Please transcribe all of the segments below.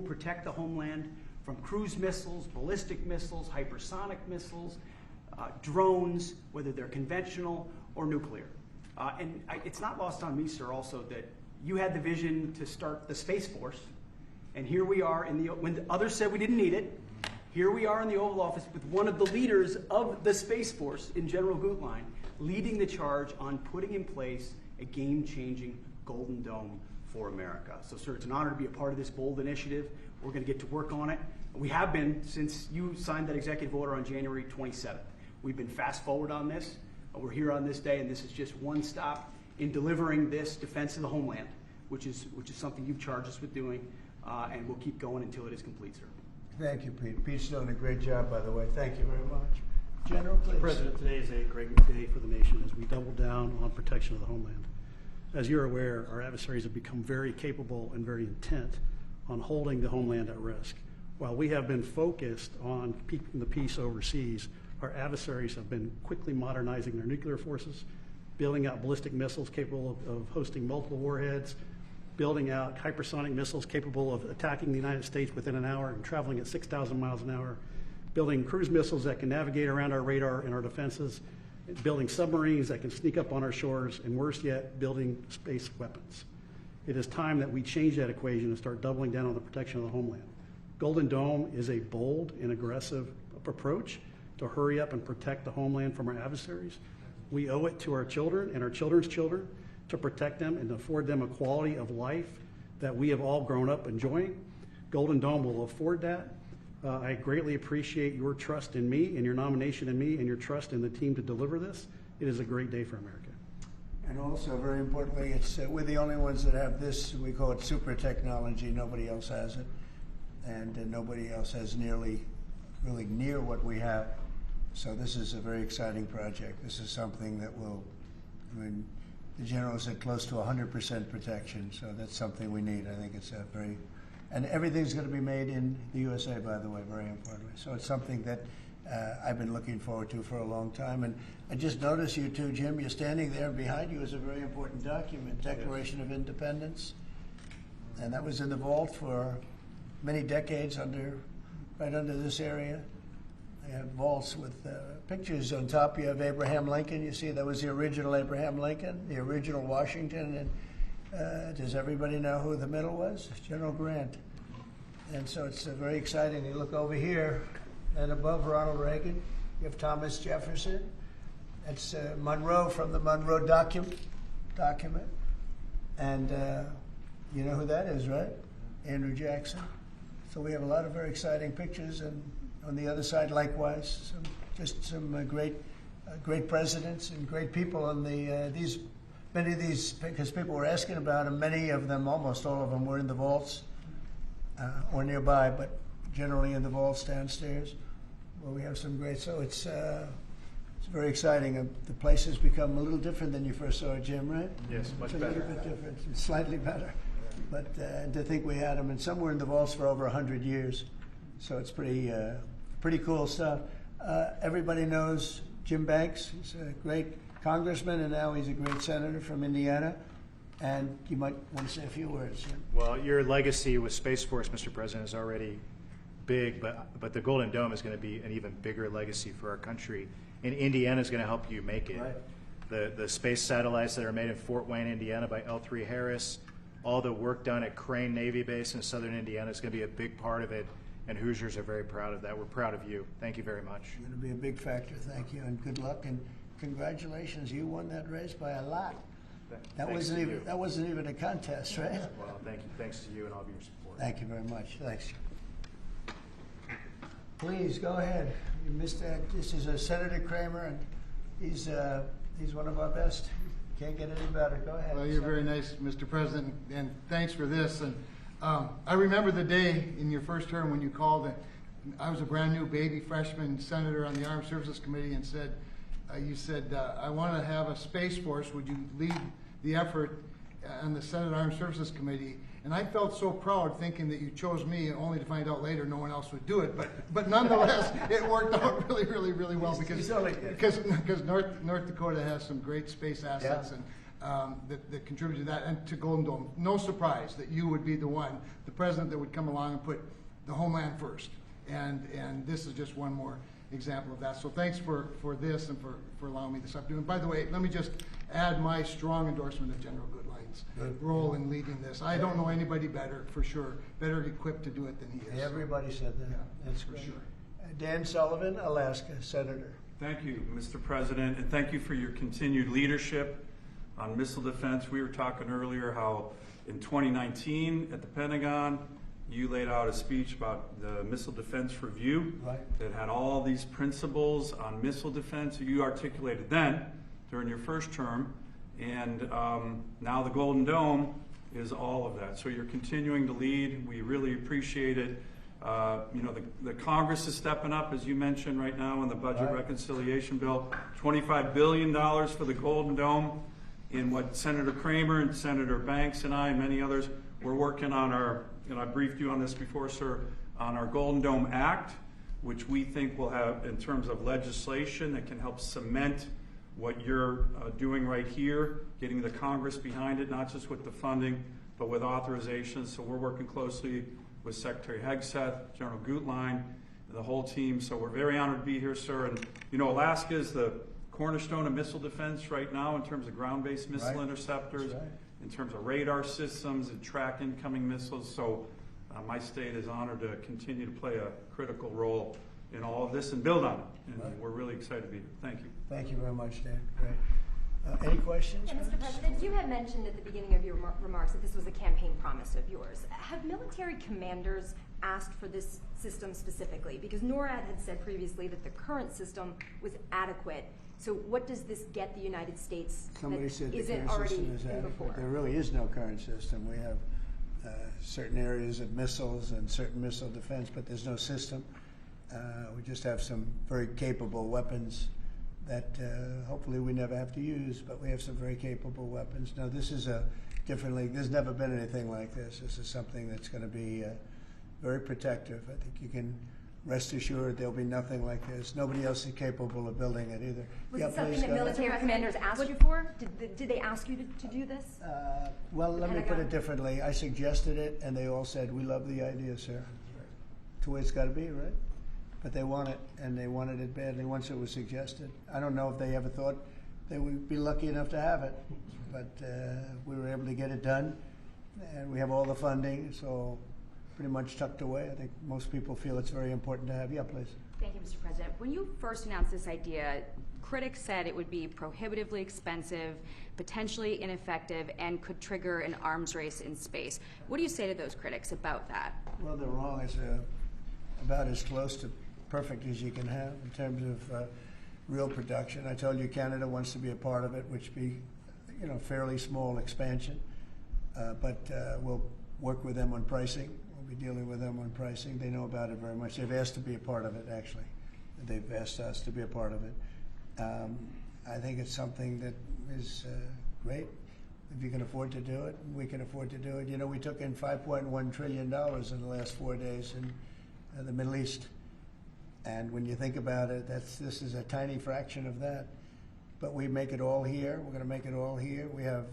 protect the homeland from cruise missiles, ballistic missiles, hypersonic missiles, drones, whether they're conventional or nuclear. It's not lost on me, sir, also that you had the vision to start the Space Force, and here we are when the others said we didn't need it. Here we are in the Oval Office with one of the leaders of the Space Force in General Gutlein, leading the charge on putting in place a game-changing Golden Dome for America. So, sir, it's an honor to be a part of this bold initiative. We're going to get to work on it. We have been since you signed that executive order on January 27th. We've been fast forward on this. We're here on this day, and this is just one stop in delivering this defense of the homeland, which is something you've charged us with doing, and we'll keep going until it is complete, sir. Thank you, Pete. Pete's doing a great job, by the way. Thank you very much. General, please. Mr. President, today is a great day for the nation as we double down on protection of the homeland. As you're aware, our adversaries have become very capable and very intent on holding the homeland at risk. While we have been focused on keeping the peace overseas, our adversaries have been quickly modernizing their nuclear forces, building out ballistic missiles capable of hosting multiple warheads, building out hypersonic missiles capable of attacking the United States within an hour and traveling at 6,000 miles an hour, building cruise missiles that can navigate around our radar and our defenses, building submarines that can sneak up on our shores, and worse yet, building space weapons. It is time that we change that equation and start doubling down on the protection of the homeland. Golden Dome is a bold and aggressive approach to hurry up and protect the homeland from our adversaries. We owe it to our children and our children's children to protect them and afford them a quality of life that we have all grown up enjoying. Golden Dome will afford that. I greatly appreciate your trust in me and your nomination in me and your trust in the team to deliver this. It is a great day for America. And also, very importantly, it's we're the only ones that have this. We call it super technology. Nobody else has it. And nobody else has really near what we have. So this is a very exciting project. This is something that will, the general said close to 100% protection, so that's something we need. I think it's a very, and everything's going to be made in the USA, by the way, very importantly. So it's something that I've been looking forward to for a long time. And I just noticed you too, Jim, you're standing there. Behind you is a very important document, Declaration of Independence. And that was in the vault for many decades right under this area. They have vaults with pictures on top. You have Abraham Lincoln. You see that was the original Abraham Lincoln, the original Washington. And does everybody know who the middle was? General Grant. And so it's very exciting. You look over here, and above Ronald Reagan, you have Thomas Jefferson. That's Monroe from the Monroe document. And you know who that is, right? Andrew Jackson. So we have a lot of very exciting pictures, and on the other side, likewise, some great presidents and great people on many of these, because people were asking about them. Many of them, almost all of them, were in the vaults or nearby, but generally in the vaults downstairs, where we have some great. So it's very exciting. The place has become a little different than you first saw it, Jim, right? Yes, much it's better. A little bit different, slightly better. But to think we had them, and some were in the vaults for over 100 years. So it's pretty cool stuff. Everybody knows Jim Banks. He's a great congressman, and now he's a great senator from Indiana. And you might want to say a few words, Jim. Well, your legacy with Space Force, Mr. President, is already big, but the Golden Dome is going to be an even bigger legacy for our country. And Indiana is going to help you make it. Right. The space satellites that are made in Fort Wayne, Indiana by L3 Harris, all the work done at Crane Navy Base in southern Indiana is going to be a big part of it. And Hoosiers are very proud of that. We're proud of you. Thank you very much. It's going to be a big factor. Thank you, and good luck, and congratulations. You won that race by a lot. That wasn't even a contest, right? Well, thank you. Thanks to you and all of your support. Thank you very much. Thanks. Please go ahead. You missed that. This is Senator Kramer, and he's one of our best. Can't get any better. Go ahead. Well, you're very nice, Mr. President, and thanks for this. And I remember the day in your first term when you called, and I was a brand new baby freshman senator on the Armed Services Committee, and you said, I want to have a Space Force. Would you lead the effort on the Senate Armed Services Committee? And I felt so proud thinking that you chose me, only to find out later no one else would do it. But nonetheless, it worked out really, really, really well because North Dakota has some great space assets. Yeah. that contributed to that, and to Golden Dome. No surprise that you would be the one, the president, that would come along and put the homeland first. And this is just one more example of that. So thanks for this and for allowing me this opportunity. And by the way, let me just add my strong endorsement of General Goodline's role in leading this. I don't know anybody better, for sure, better equipped to do it than he is. Everybody said that. Yeah, That's for great. sure. Dan Sullivan, Alaska, Senator. Thank you, Mr. President, and thank you for your continued leadership on missile defense. We were talking earlier how in 2019 at the Pentagon, you laid out a speech about the Missile Defense Review that had all these principles on missile defense that you articulated then during your first term, and now the Golden Dome is all of that. So you're continuing to lead. We really appreciate it. You know, the Congress is stepping up, as you mentioned right now in the budget reconciliation bill, $25 billion for the Golden Dome. In what Senator Kramer and Senator Banks and I and many others, we're working on our, and I briefed you on this before, sir, on our Golden Dome Act, which we think will have, in terms of legislation that can help cement what you're doing right here, getting the Congress behind it, not just with the funding, but with authorizations. So we're working closely with Secretary Hegseth, General Gutlein, the whole team. So we're very honored to be here, sir. And you know, Alaska is the cornerstone of missile defense right now in terms of ground-based missile interceptors, in terms of radar systems and track incoming missiles. So my state is honored to continue to play a critical role in all of this and build on it. And we're really excited to be here. Thank you. Thank you very much, Dan. Great. Any questions? Yeah, Mr. President, you had mentioned at the beginning of your remarks that this was a campaign promise of yours. Have military commanders asked for this system specifically? Because NORAD had said previously that the current system was adequate. So what does this get the United States Somebody said the isn't current already system is in adequate. before? There really is no current system. We have certain areas of missiles and certain missile defense, but there's no system. We just have some very capable weapons that hopefully we never have to use, but we have some very capable weapons. Now, this is a different league. There's never been anything like this. This is something that's going to be very protective. I think you can rest assured there'll be nothing like this. Nobody else is capable of building it either. Was Yeah, it something please, that go ahead. military commanders asked you for? Did they ask you to do this? Well, let me put Pentagon? it differently. I suggested it, and they all said, "We love the idea, sir." It's the way it's got to be, right? But they want it, and they wanted it badly once it was suggested. I don't know if they ever thought they would be lucky enough to have it, but we were able to get it done, and we have all the funding. It's all pretty much tucked away. I think most people feel it's very important to have. Yeah, please. Thank you, Mr. President. When you first announced this idea, critics said it would be prohibitively expensive, potentially ineffective, and could trigger an arms race in space. What do you say to those critics about that? Well, they're wrong. It's about as close to perfect as you can have in terms of real production. I told you Canada wants to be a part of it, which be, you know, fairly small expansion, but we'll work with them on pricing. We'll be dealing with them on pricing. They know about it very much. They've asked to be a part of it, actually. They've asked us to be a part of it. I think it's something that is great. If you can afford to do it, we can afford to do it. You know, we took in $5.1 trillion in the last 4 days in the Middle East. And when you think about it, this is a tiny fraction of that. But we make it all here. We're going to make it all here. We have,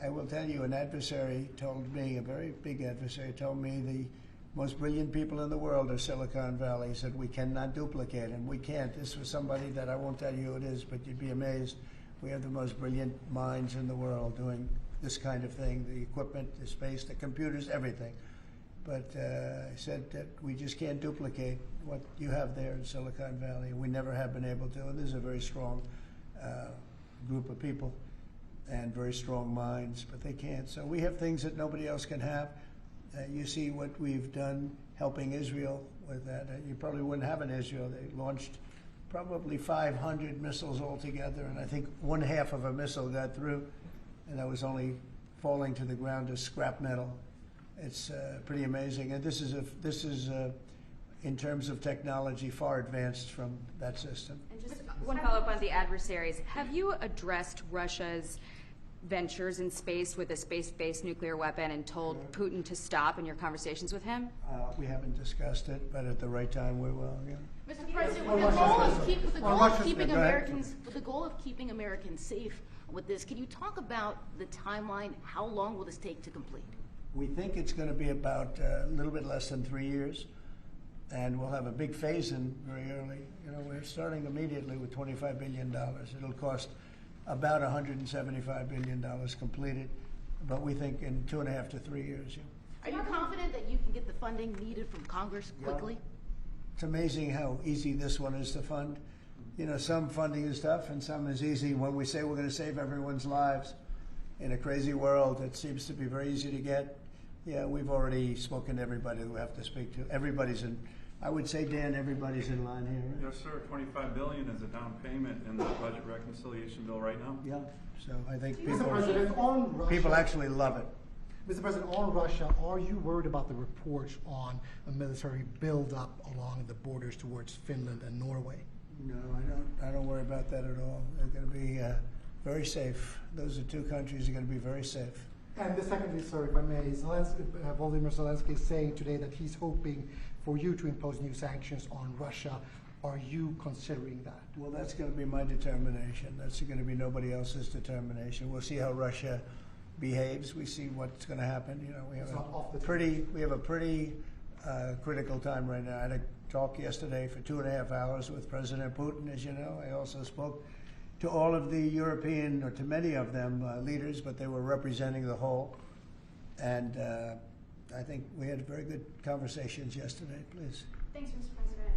I will tell you, an adversary told me, a very big adversary told me the most brilliant people in the world are Silicon Valley. He said, we cannot duplicate him. We can't. This was somebody that I won't tell you who it is, but you'd be amazed. We have the most brilliant minds in the world doing this kind of thing, the equipment, the space, the computers, everything. But I said that we just can't duplicate what you have there in Silicon Valley. We never have been able to. And this is a very strong group of people and very strong minds, but they can't. So we have things that nobody else can have. You see what we've done helping Israel with that. You probably wouldn't have in Israel. They launched probably 500 missiles altogether, and I think 1/2 of a missile got through, and that was only falling to the ground as scrap metal. It's pretty amazing, and this is in terms of technology far advanced from that system. And just one follow-up on the adversaries. Have you addressed Russia's ventures in space with a space-based nuclear weapon and told Putin to stop in your conversations with him? We haven't discussed it, but at the right time we will, yeah. Mr. President, Well, with the goal of Go ahead. keeping Americans safe with this, can you talk about the timeline? How long will this take to complete? We think it's going to be about a little bit less than 3 years, and we'll have a big phase-in very early. You know, we're starting immediately with $25 billion. It'll cost about $175 billion completed, but we think in 2.5 to 3 years. Yeah. Are you confident that you can get the funding needed from Congress quickly? It's amazing how easy this one is to fund. You know, some funding is tough and some is easy. When we say we're going to save everyone's lives in a crazy world, it seems to be very easy to get. Yeah, we've already spoken to everybody that we have to speak to. Everybody's in, I would say, Dan, everybody's in line here. Right? Yes, sir. $25 billion is a down payment in the budget reconciliation bill right now. Yeah, so I think Mr. President, on Russia, people actually love it. Mr. President, on Russia, are you worried about the reports on a military buildup along the borders towards Finland and Norway? No, I don't worry about that at all. They're going to be very safe. Those are two countries that are going to be very safe. And secondly, sir, if I may, Volodymyr Zelensky is saying today that he's hoping for you to impose new sanctions on Russia. Are you considering that? Well, that's going to be my determination. That's going to be nobody else's determination. We'll see how Russia behaves. We see what's going to happen. You know, we have a pretty critical time right now. I had a talk yesterday for 2.5 hours with President Putin, as you know. I also spoke to all of the European, or to many of them, leaders, but they were representing the whole. And I think we had very good conversations yesterday. Please. Thanks, Mr. President.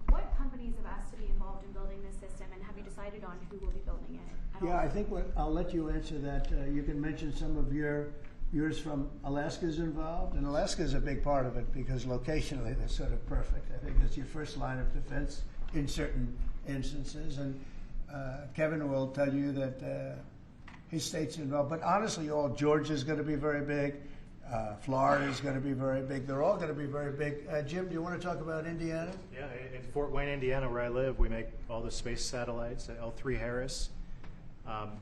What companies have asked to be involved in building this system, and have you decided on who will be building it? Yeah, I think I'll let you answer that. You can mention some of yours from Alaska's involved, and Alaska's a big part of it because locationally they're sort of perfect. I think that's your first line of defense in certain instances, and Kevin will tell you that his state's involved. But honestly, Georgia's going to be very big. Florida's going to be very big. They're all going to be very big. Jim, do you want to talk about Indiana? Yeah, in Fort Wayne, Indiana, where I live, we make all the space satellites at L3 Harris.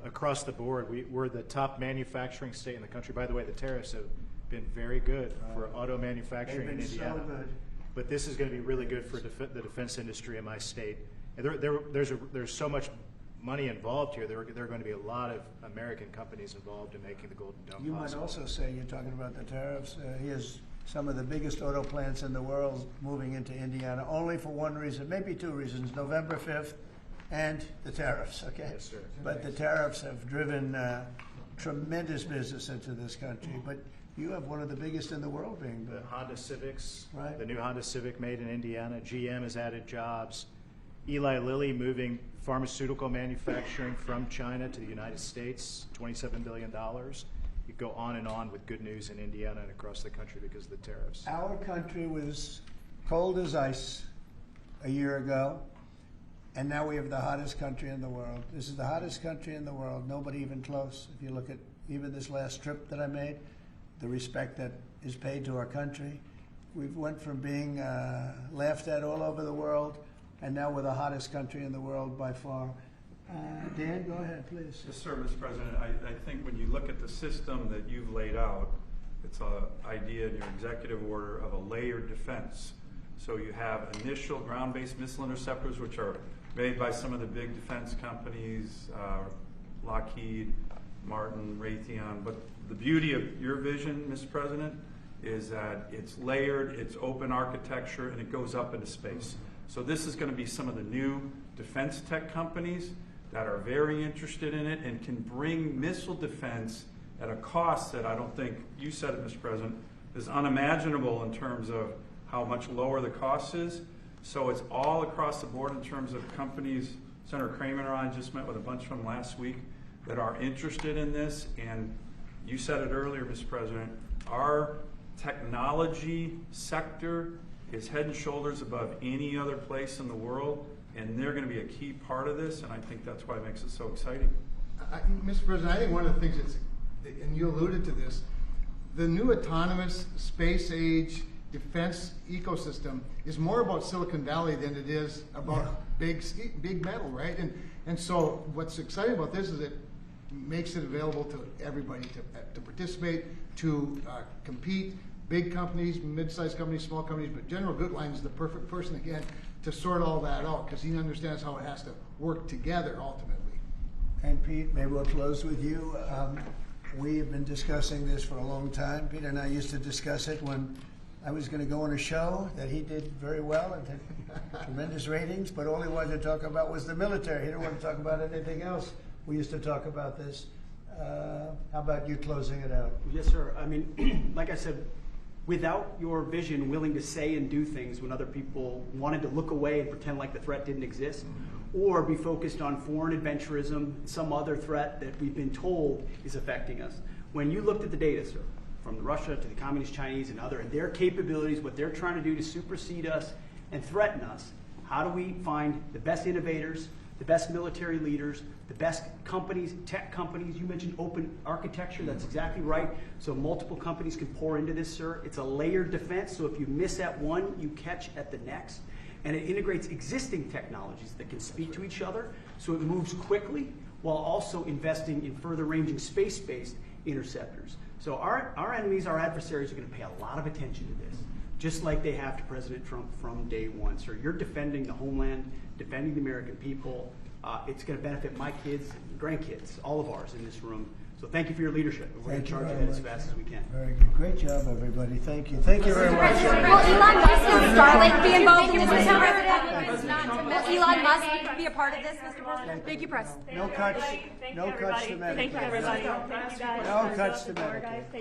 Across the board, we're the top manufacturing state in the country. By the way, the tariffs have been very good for auto manufacturing in Indiana. So good. But this is going to be really good for the defense industry in my state. And there's so much money involved here. There are going to be a lot of American companies involved in making the Golden Dome You possible. might also say, you're talking about the tariffs, here's some of the biggest auto plants in the world moving into Indiana, only for one reason, maybe two reasons, November 5th and the tariffs, okay? Yes, sir. But the tariffs have driven tremendous business into this country, but you have one of the biggest in the world being built. The Honda Civics, Right. the new Honda Civic made in Indiana. GM has added jobs. Eli Lilly moving pharmaceutical manufacturing from China to the United States, $27 billion. You go on and on with good news in Indiana and across the country because of the tariffs. Our country was cold as ice a year ago, and now we have the hottest country in the world. This is the hottest country in the world, nobody even close. If you look at even this last trip that I made, the respect that is paid to our country. We've went from being laughed at all over the world, and now we're the hottest country in the world by far. Dan, go ahead, please. Yes, sir, Mr. President. I think when you look at the system that you've laid out, it's an idea in your executive order of a layered defense. So you have initial ground-based missile interceptors, which are made by some of the big defense companies, Lockheed, Martin, Raytheon. But the beauty of your vision, Mr. President, is that it's layered, it's open architecture, and it goes up into space. So this is going to be some of the new defense tech companies that are very interested in it and can bring missile defense at a cost that I don't think, you said it, Mr. President, is unimaginable in terms of how much lower the cost is. So it's all across the board in terms of companies. Senator Kramer and I just met with a bunch of them last week that are interested in this. And you said it earlier, Mr. President, our technology sector is head and shoulders above any other place in the world, and they're going to be a key part of this, and I think that's why it makes it so exciting. Mr. President, I think one of the things and you alluded to this, the new autonomous space age defense ecosystem is more about Silicon Valley than it is about big metal, right? And so what's exciting about this is that makes it available to everybody to participate, to compete. Big companies, mid-sized companies, small companies, but General Gutlein is the perfect person again to sort all that out because he understands how it has to work together ultimately. And Pete, maybe we'll close with you. We have been discussing this for a long time. Peter and I used to discuss it when I was going to go on a show that he did very well and had tremendous ratings, but all he wanted to talk about was the military. He didn't want to talk about anything else. We used to talk about this. How about you closing it out? Yes, sir. I mean, like I said, without your vision, willing to say and do things when other people wanted to look away and pretend like the threat didn't exist, or be focused on foreign adventurism, some other threat that we've been told is affecting us. When you looked at the data, sir, from Russia to the Communist Chinese and their capabilities, what they're trying to do to supersede us and threaten us, how do we find the best innovators, the best military leaders, the best companies, tech companies? You mentioned open architecture, that's exactly right. So multiple companies can pour into this, sir. It's a layered defense, so if you miss at one, you catch at the next. And it integrates existing technologies that can speak to each other, so it moves quickly while also investing in further ranging space-based interceptors. So our enemies, our adversaries, are going to pay a lot of attention to this, just like they have to President Trump from day one. Sir, you're defending the homeland, defending the American people. It's going to benefit my kids, grandkids, all of ours in this room. So thank you for your leadership. We're going to charge ahead as fast as we can. Very good. Great job, everybody. Thank you. Thank you very much. Will Elon Musk and Starlink be involved in this? Will Elon Musk be a part of this, Mr. President? Thank you, Press. No cuts. No cuts to Medicare. Thank you, everybody. Thank you, guys. No cuts to Medicare.